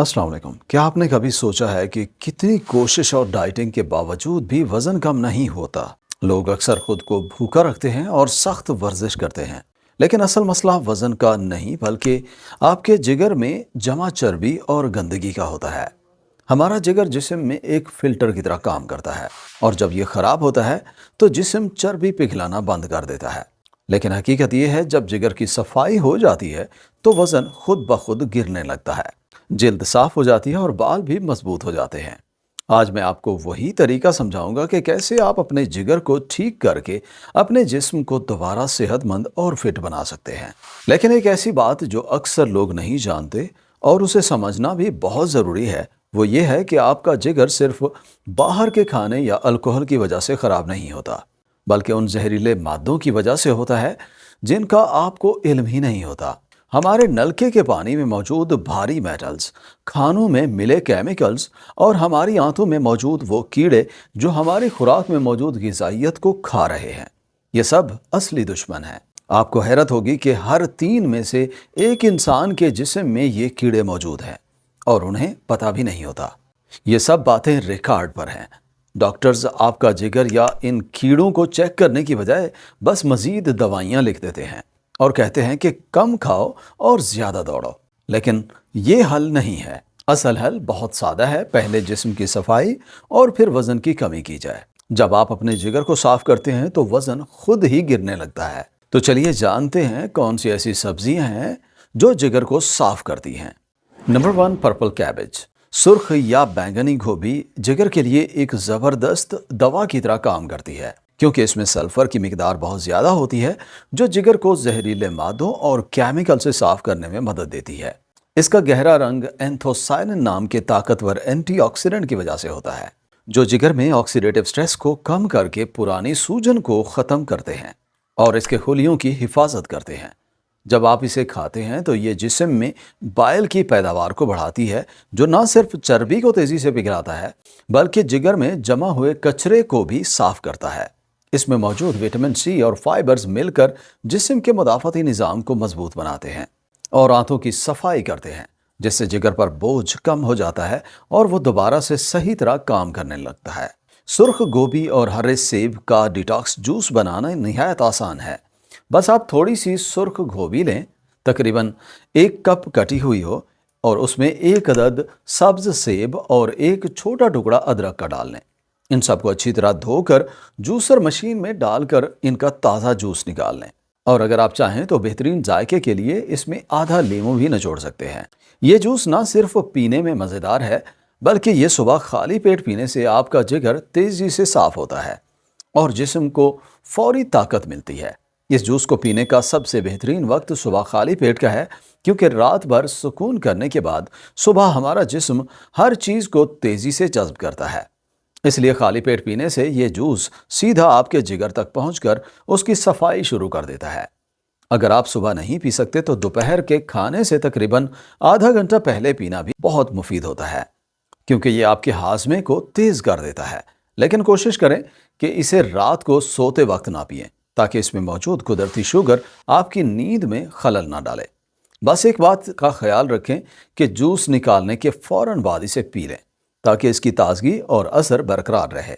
अस्सलाम वालेकुम। क्या आपने कभी सोचा है कि कितनी कोशिश और डाइटिंग के बावजूद भी वज़न कम नहीं होता? लोग अक्सर खुद को भूखा रखते हैं और सख्त वर्जिश करते हैं, लेकिन असल मसला वज़न का नहीं बल्कि आपके जिगर में जमा चर्बी और गंदगी का होता है। हमारा जिगर जिस्म में एक फ़िल्टर की तरह काम करता है, और जब ये ख़राब होता है तो जिस्म चर्बी पिघलाना बंद कर देता है। लेकिन हकीकत ये है, जब जिगर की सफाई हो जाती है तो वज़न खुद ब खुद गिरने लगता है, जल्द साफ हो जाती है और बाल भी मजबूत हो जाते हैं। आज मैं आपको वही तरीका समझाऊंगा कि कैसे आप अपने जिगर को ठीक करके अपने जिस्म को दोबारा सेहतमंद और फिट बना सकते हैं। लेकिन एक ऐसी बात जो अक्सर लोग नहीं जानते और उसे समझना भी बहुत ज़रूरी है, वो ये है कि आपका जिगर सिर्फ बाहर के खाने या अल्कोहल की वजह से ख़राब नहीं होता, बल्कि उन जहरीले मादों की वजह से होता है जिनका आपको इल्म ही नहीं होता। हमारे नलके के पानी में मौजूद भारी मेटल्स, खानों में मिले केमिकल्स और हमारी आंतों में मौजूद वो कीड़े जो हमारी खुराक में मौजूद ग़िज़ाइयत को खा रहे हैं, ये सब असली दुश्मन हैं। आपको हैरत होगी कि हर 3 में से एक इंसान के जिस्म में ये कीड़े मौजूद हैं और उन्हें पता भी नहीं होता। ये सब बातें रिकॉर्ड पर हैं। डॉक्टर्स आपका जिगर या इन कीड़ों को चेक करने की बजाय बस मज़ीद दवाइयाँ लिख देते हैं और कहते हैं कि कम खाओ और ज़्यादा दौड़ो। लेकिन ये हल नहीं है। असल हल बहुत सादा है। पहले जिस्म की सफाई और फिर वज़न की कमी की जाए। जब आप अपने जिगर को साफ करते हैं तो वज़न खुद ही गिरने लगता है। तो चलिए जानते हैं कौन सी ऐसी सब्जियां हैं जो जिगर को साफ करती हैं। Number 1, purple cabbage. सुर्ख या बैंगनी गोभी जिगर के लिए एक ज़बरदस्त दवा की तरह काम करती है, क्योंकि इसमें सल्फर की मिकदार बहुत ज़्यादा होती है जो जिगर को जहरीले मादों और केमिकल से साफ करने में मदद देती है। इसका गहरा रंग एंथोसायनिन नाम के ताकतवर एंटीऑक्सीडेंट की वजह से होता है, जो जिगर में ऑक्सीडेटिव स्ट्रेस को कम करके पुरानी सूजन को ख़त्म करते हैं और इसके खुलियों की हिफाजत करते हैं। जब आप इसे खाते हैं तो ये जिस्म में बाइल की पैदावार को बढ़ाती है, जो न सिर्फ चर्बी को तेज़ी से पिघलाता है बल्कि जिगर में जमा हुए कचरे को भी साफ करता है। इसमें मौजूद विटामिन सी और फाइबर्स मिलकर जिस्म के मुदाफ़ती निज़ाम को मजबूत बनाते हैं और आंतों की सफाई करते हैं, जिससे जिगर पर बोझ कम हो जाता है और वो दोबारा से सही तरह काम करने लगता है। सुर्ख गोभी और हरे सेब का डिटॉक्स जूस बनाना निहायत आसान है। बस आप थोड़ी सी सुर्ख गोभी लें, तकरीबन 1 कप कटी हुई हो, और उसमें 1 अदद सब्ज सेब और 1 छोटा टुकड़ा अदरक का डाल लें। इन सबको अच्छी तरह धोकर जूसर मशीन में डालकर इनका ताज़ा जूस निकाल लें, और अगर आप चाहें तो बेहतरीन जायके के लिए इसमें आधा लीमू भी निचोड़ सकते हैं। ये जूस ना सिर्फ पीने में मज़ेदार है, बल्कि ये सुबह खाली पेट पीने से आपका जिगर तेज़ी से साफ होता है और जिस्म को फौरी ताकत मिलती है। इस जूस को पीने का सबसे बेहतरीन वक्त सुबह खाली पेट का है, क्योंकि रात भर सुकून करने के बाद सुबह हमारा जिस्म हर चीज़ को तेज़ी से जज़्ब करता है। इसलिए खाली पेट पीने से ये जूस सीधा आपके जिगर तक पहुंचकर उसकी सफाई शुरू कर देता है। अगर आप सुबह नहीं पी सकते तो दोपहर के खाने से तकरीबन आधा घंटा पहले पीना भी बहुत मुफीद होता है, क्योंकि ये आपके हाजमे को तेज़ कर देता है। लेकिन कोशिश करें कि इसे रात को सोते वक्त ना पिएं, ताकि इसमें मौजूद कुदरती शुगर आपकी नींद में खलल ना डाले। बस एक बात का ख्याल रखें कि जूस निकालने के फ़ौरन बाद इसे पी लें, ताकि इसकी ताजगी और असर बरकरार रहे।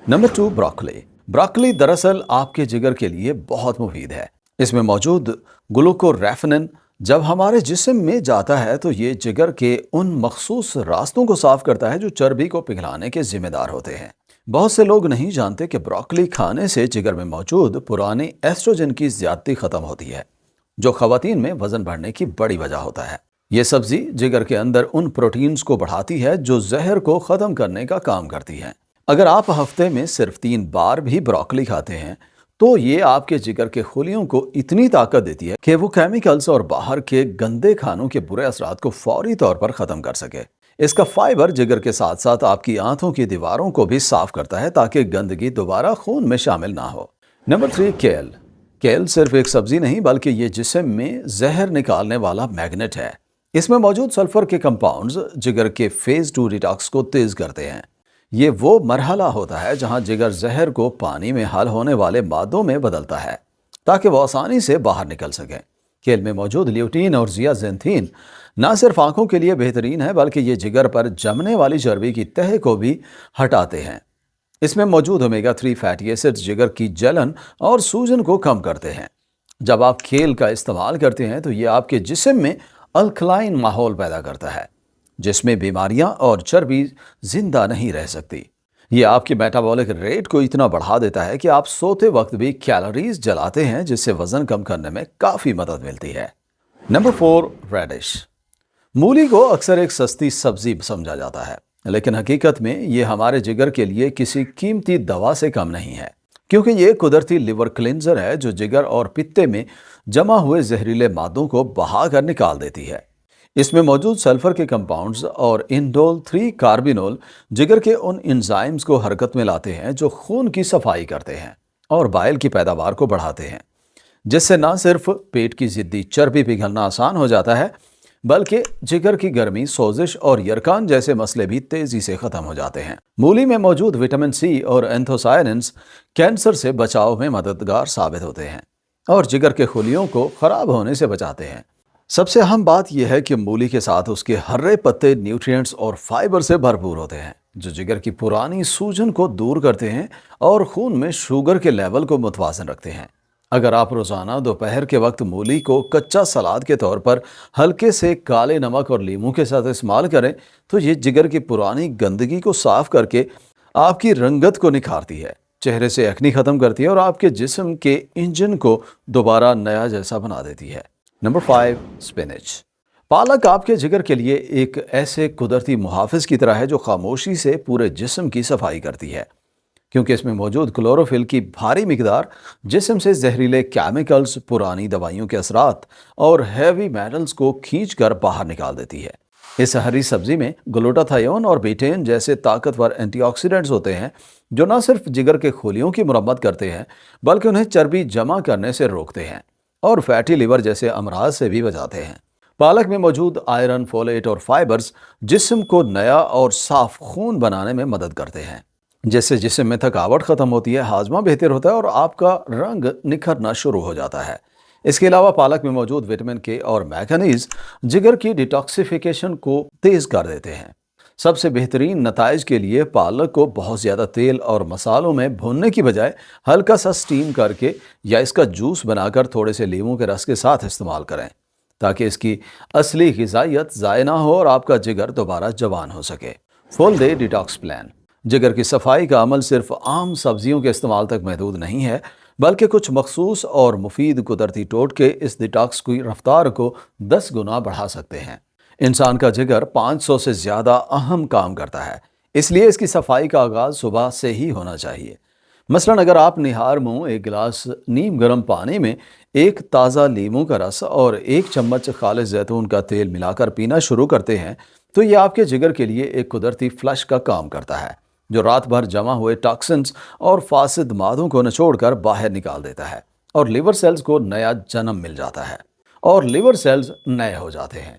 Number 2, broccoli. ब्रोकली दरअसल आपके जिगर के लिए बहुत मुफीद है। इसमें मौजूद ग्लूकोरैफिनिन जब हमारे जिस्म में जाता है तो ये जिगर के उन मखसूस रास्तों को साफ करता है जो चर्बी को पिघलाने के जिम्मेदार होते हैं। बहुत से लोग नहीं जानते कि ब्रोकली खाने से जिगर में मौजूद पुराने एस्ट्रोजन की ज़्यादती ख़त्म होती है, जो ख़वातीन में वज़न बढ़ने की बड़ी वजह होता है। ये सब्ज़ी जिगर के अंदर उन प्रोटीन्स को बढ़ाती है जो जहर को ख़त्म करने का काम करती हैं। अगर आप हफ्ते में सिर्फ 3 बार भी ब्रोकली खाते हैं तो ये आपके जिगर के खुलियों को इतनी ताकत देती है कि वो केमिकल्स और बाहर के गंदे खानों के बुरे असरात को फौरी तौर पर ख़त्म कर सके। इसका फाइबर जिगर के साथ साथ आपकी आंतों की दीवारों को भी साफ करता है, ताकि गंदगी दोबारा खून में शामिल ना हो। नंबर 3, केल। केल सिर्फ एक सब्जी नहीं बल्कि ये जिस्म में जहर निकालने वाला मैग्नेट है। इसमें मौजूद सल्फर के कंपाउंड्स जिगर के फेज 2 डिटॉक्स को तेज करते हैं। ये वो मरहला होता है जहां जिगर जहर को पानी में हल होने वाले मादों में बदलता है, ताकि वो आसानी से बाहर निकल सके। केल में मौजूद ल्यूटीन और जियाजेंथीन न सिर्फ आंखों के लिए बेहतरीन है, बल्कि ये जिगर पर जमने वाली चर्बी की तह को भी हटाते हैं। इसमें मौजूद ओमेगा 3 फैटी एसिड्स जिगर की जलन और सूजन को कम करते हैं। जब आप खेल का इस्तेमाल करते हैं तो ये आपके जिस्म में अल्कलाइन माहौल पैदा करता है, जिसमें बीमारियां और चर्बी जिंदा नहीं रह सकती। ये आपकी मेटाबॉलिक रेट को इतना बढ़ा देता है कि आप सोते वक्त भी कैलोरीज जलाते हैं, जिससे वजन कम करने में काफ़ी मदद मिलती है। Number 4, radish. मूली को अक्सर एक सस्ती सब्जी समझा जाता है, लेकिन हकीकत में ये हमारे जिगर के लिए किसी कीमती दवा से कम नहीं है, क्योंकि ये कुदरती लिवर क्लिनजर है जो जिगर और पित्ते में जमा हुए जहरीले मादों को बहा कर निकाल देती है। इसमें मौजूद सल्फर के कंपाउंड्स और इंडोल 3 कार्बिनोल जिगर के उन एंजाइम्स को हरकत में लाते हैं जो खून की सफाई करते हैं और बाइल की पैदावार को बढ़ाते हैं, जिससे न सिर्फ पेट की जिद्दी चर्बी पिघलना आसान हो जाता है, बल्कि जिगर की गर्मी, सोजिश और यरकान जैसे मसले भी तेजी से खत्म हो जाते हैं। मूली में मौजूद विटामिन सी और एंथोसायनिन्स कैंसर से बचाव में मददगार साबित होते हैं और जिगर के खुलियों को खराब होने से बचाते हैं। सबसे अहम बात यह है कि मूली के साथ उसके हरे पत्ते न्यूट्रिएंट्स और फाइबर से भरपूर होते हैं, जो जिगर की पुरानी सूजन को दूर करते हैं और खून में शुगर के लेवल को मुतवाज़न रखते हैं। अगर आप रोज़ाना दोपहर के वक्त मूली को कच्चा सलाद के तौर पर हल्के से काले नमक और लीमू के साथ इस्तेमाल करें तो ये जिगर की पुरानी गंदगी को साफ करके आपकी रंगत को निखारती है, चेहरे से एक्नी ख़त्म करती है और आपके जिस्म के इंजन को दोबारा नया जैसा बना देती है। Number 5, spinach. पालक आपके जिगर के लिए एक ऐसे कुदरती मुहाफिज की तरह है जो खामोशी से पूरे जिस्म की सफाई करती है, क्योंकि इसमें मौजूद क्लोरोफिल की भारी मिकदार जिस्म से जहरीले केमिकल्स, पुरानी दवाइयों के असरात और हैवी मेटल्स को खींचकर बाहर निकाल देती है। इस हरी सब्जी में ग्लूटाथायोन और बीटेन जैसे ताकतवर एंटीऑक्सीडेंट्स होते हैं जो न सिर्फ जिगर के खोलियों की मुरम्मत करते हैं, बल्कि उन्हें चर्बी जमा करने से रोकते हैं और फैटी लिवर जैसे अमराज से भी बचाते हैं। पालक में मौजूद आयरन, फोलेट और फाइबर्स जिस्म को नया और साफ खून बनाने में मदद करते हैं, जिससे जिस्म में थकावट खत्म होती है, हाजमा बेहतर होता है और आपका रंग निखरना शुरू हो जाता है। इसके अलावा पालक में मौजूद विटामिन के और मैग्नीज जिगर की डिटॉक्सिफिकेशन को तेज कर देते हैं। सबसे बेहतरीन नताइज के लिए पालक को बहुत ज़्यादा तेल और मसालों में भूनने की बजाय हल्का सा स्टीम करके या इसका जूस बनाकर थोड़े से लीमू के रस के साथ इस्तेमाल करें, ताकि इसकी असली ग़िज़ाइयत ज़ाय ना हो और आपका जिगर दोबारा जवान हो सके। Full day detox plan. जिगर की सफाई का अमल सिर्फ आम सब्जियों के इस्तेमाल तक महदूद नहीं है, बल्कि कुछ मखसूस और मुफीद कुदरती टोटके इस डिटॉक्स की रफ्तार को 10 गुना बढ़ा सकते हैं। इंसान का जिगर 500 से ज़्यादा अहम काम करता है, इसलिए इसकी सफाई का आगाज़ सुबह से ही होना चाहिए। मसलन अगर आप निहार मुंह एक गिलास नीम गर्म पानी में एक ताज़ा लीमू का रस और 1 चम्मच खालिस जैतून का तेल मिलाकर पीना शुरू करते हैं तो ये आपके जिगर के लिए एक कुदरती फ्लश का काम करता है, जो रात भर जमा हुए टॉक्सिन्स और फासिद मादों को निचोड़कर बाहर निकाल देता है और लिवर सेल्स को नया जन्म मिल जाता है और लिवर सेल्स नए हो जाते हैं।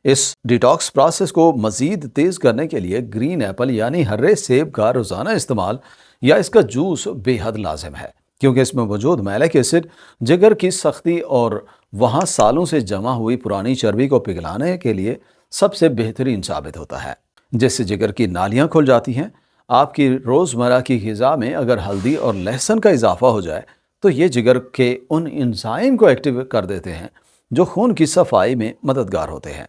इस डिटॉक्स प्रोसेस को मज़ीद तेज़ करने के लिए ग्रीन एप्पल यानी हरे सेब का रोज़ाना इस्तेमाल या इसका जूस बेहद लाजिम है, क्योंकि इसमें मौजूद मैलिक एसिड जिगर की सख्ती और वहाँ सालों से जमा हुई पुरानी चर्बी को पिघलाने के लिए सबसे बेहतरीन साबित होता है, जिससे जिगर की नालियाँ खुल जाती हैं। आपकी रोज़मर्रा की ग़िज़ा में अगर हल्दी और लहसुन का इजाफा हो जाए तो ये जिगर के उन एंजाइम को एक्टिव कर देते हैं जो खून की सफाई में मददगार होते हैं।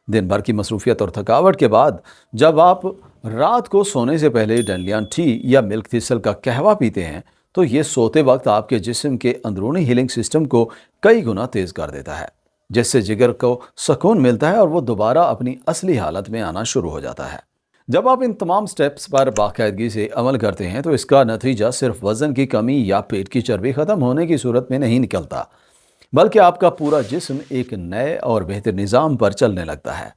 दिन भर की मसरूफियत और थकावट के बाद जब आप रात को सोने से पहले डंडियान टी या मिल्क थिसल का कहवा पीते हैं तो ये सोते वक्त आपके जिस्म के अंदरूनी हीलिंग सिस्टम को कई गुना तेज़ कर देता है, जिससे जिगर को सुकून मिलता है और वो दोबारा अपनी असली हालत में आना शुरू हो जाता है। जब आप इन तमाम स्टेप्स पर बाकायदगी से अमल करते हैं तो इसका नतीजा सिर्फ वज़न की कमी या पेट की चर्बी ख़त्म होने की सूरत में नहीं निकलता, बल्कि आपका पूरा जिस्म एक नए और बेहतर निज़ाम पर चलने लगता है।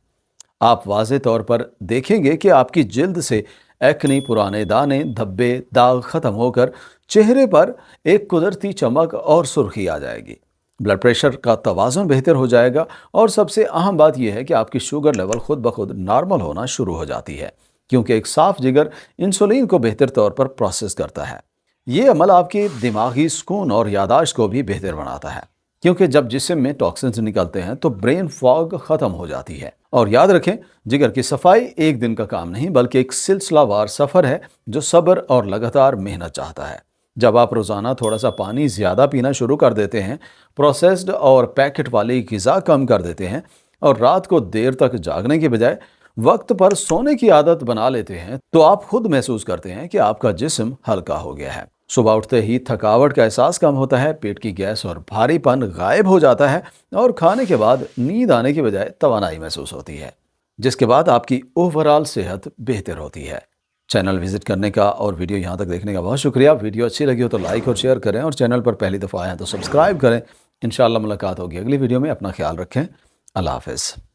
आप वाज़े तौर पर देखेंगे कि आपकी जिल्द से एक्नी, पुराने दाने, धब्बे, दाग ख़त्म होकर चेहरे पर एक कुदरती चमक और सुर्खी आ जाएगी। ब्लड प्रेशर का तवाज़ुन बेहतर हो जाएगा और सबसे अहम बात यह है कि आपकी शुगर लेवल खुद ब खुद नॉर्मल होना शुरू हो जाती है, क्योंकि एक साफ जिगर इंसुलिन को बेहतर तौर पर प्रोसेस करता है। ये अमल आपकी दिमागी सुकून और यादाश्त को भी बेहतर बनाता है क्योंकि जब जिस्म में टॉक्सिन्स निकलते हैं तो ब्रेन फॉग ख़त्म हो जाती है। और याद रखें, जिगर की सफाई एक दिन का काम नहीं बल्कि एक सिलसिलावार सफ़र है जो सब्र और लगातार मेहनत चाहता है। जब आप रोज़ाना थोड़ा सा पानी ज़्यादा पीना शुरू कर देते हैं, प्रोसेस्ड और पैकेट वाली ग़िज़ा कम कर देते हैं और रात को देर तक जागने के बजाय वक्त पर सोने की आदत बना लेते हैं, तो आप खुद महसूस करते हैं कि आपका जिस्म हल्का हो गया है। सुबह उठते ही थकावट का एहसास कम होता है, पेट की गैस और भारीपन गायब हो जाता है और खाने के बाद नींद आने के बजाय तवानाई महसूस होती है, जिसके बाद आपकी ओवरऑल सेहत बेहतर होती है। चैनल विजिट करने का और वीडियो यहाँ तक देखने का बहुत शुक्रिया। वीडियो अच्छी लगी हो तो लाइक और शेयर करें और चैनल पर पहली दफ़ा आए हैं तो सब्सक्राइब करें। इंशाल्लाह मुलाकात होगी अगली वीडियो में। अपना ख्याल रखें। अल्लाह हाफ़िज़।